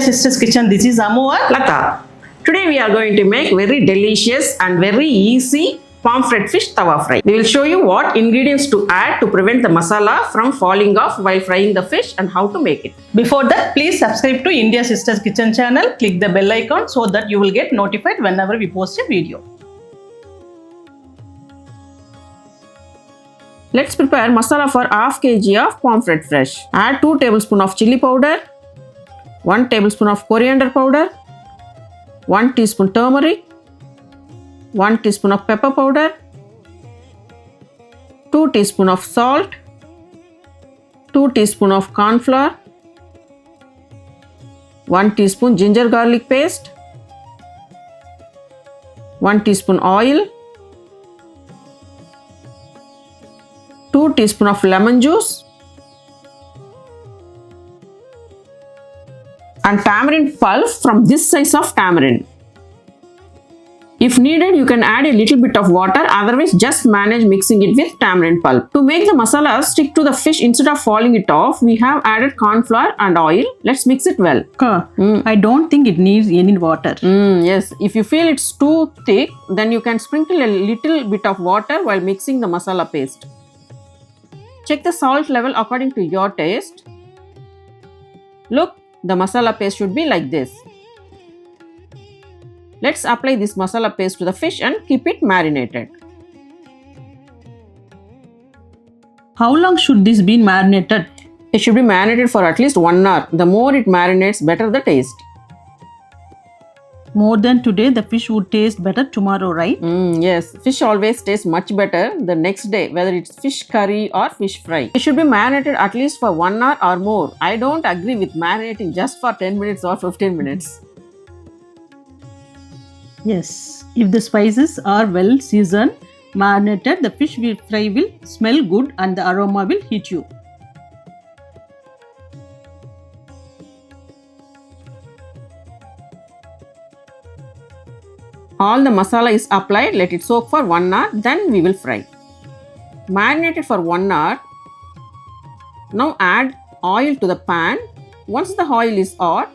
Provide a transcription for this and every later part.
India Sisters Kitchen. This is Amu and Lata. Today we are going to make very delicious and very easy Pomfret Fish Tawa Fry. We will show you what ingredients to add to prevent the masala from falling off while frying the fish and how to make it. Before that, please subscribe to India Sisters Kitchen channel. Click the bell icon so that you will get notified whenever we post a video. Let's prepare masala for half kg of Pomfret Fish. Add 2 tablespoons of chilli powder, 1 tablespoon of coriander powder, 1 teaspoon turmeric, 1 teaspoon of pepper powder, 2 teaspoon of salt, 2 teaspoon of cornflour, 1 teaspoon ginger garlic paste, 1 teaspoon oil, 2 teaspoon of lemon juice, and tamarind pulp from this size of tamarind. If needed, you can add a little bit of water, otherwise just manage mixing it with tamarind pulp. To make the masala stick to the fish instead of falling it off, we have added corn flour and oil. Let's mix it well. I don't think it needs any water. Yes, if you feel it's too thick, then you can sprinkle a little bit of water while mixing the masala paste. Check the salt level according to your taste. Look, the masala paste should be like this. Let's apply this masala paste to the fish and keep it marinated. How long should this be marinated? It should be marinated for at least 1 hour. The more it marinates, better the taste. More than today, the fish would taste better tomorrow, right? Yes, fish always tastes much better the next day, whether it's fish curry or fish fry. It should be marinated at least for 1 hour or more. I don't agree with marinating just for 10 minutes or 15 minutes. Yes, if the spices are well seasoned, marinated, the fish fry will smell good and the aroma will hit you. All the masala is applied, let it soak for 1 hour, then we will fry. Marinate for 1 hour. Now add oil to the pan. Once the oil is hot,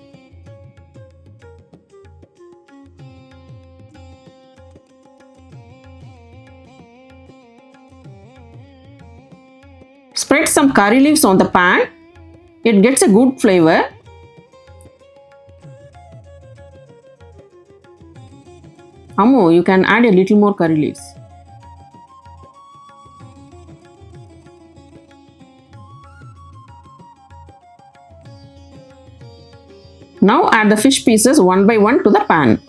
spread some curry leaves on the pan. It gets a good flavor. Ammu, you can add a little more curry leaves. Now add the fish pieces one by one to the pan.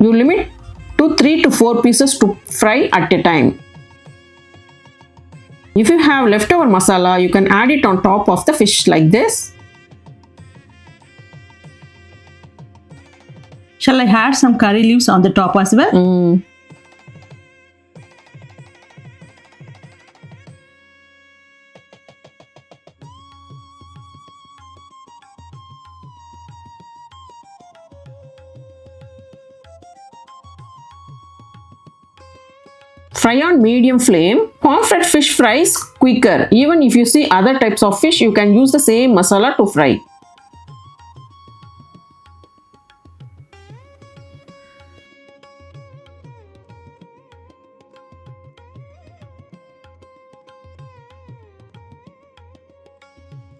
You limit to 3 to 4 pieces to fry at a time. If you have leftover masala, you can add it on top of the fish like this. Shall I add some curry leaves on the top as well? Fry on medium flame. Pomfret fish fries quicker. Even if you see other types of fish, you can use the same masala to fry.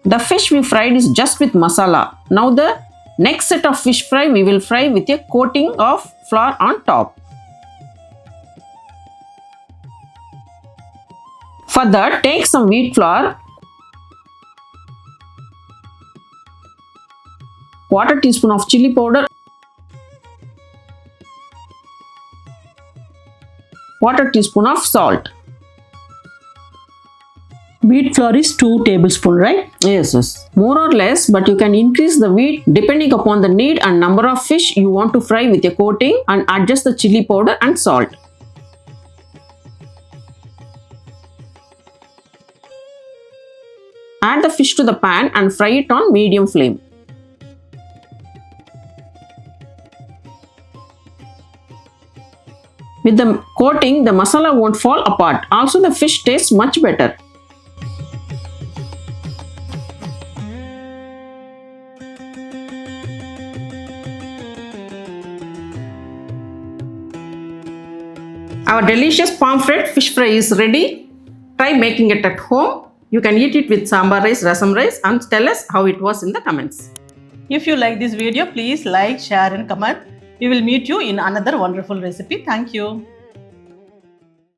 The fish we fried is just with masala. Now the next set of fish fry we will fry with a coating of flour on top. For that, take some wheat flour, 1/4 teaspoon of chilli powder, 1/4 teaspoon of salt. Wheat flour is 2 tablespoons, right? Yes, more or less, but you can increase the wheat depending upon the need and number of fish you want to fry with a coating, and adjust the chilli powder and salt. Add the fish to the pan and fry it on medium flame. With the coating, the masala won't fall apart. Also, the fish tastes much better. Our delicious pomfret fish fry is ready. Try making it at home. You can eat it with sambar rice, rasam rice, and tell us how it was in the comments. If you like this video, please like, share and comment. We will meet you in another wonderful recipe. Thank you.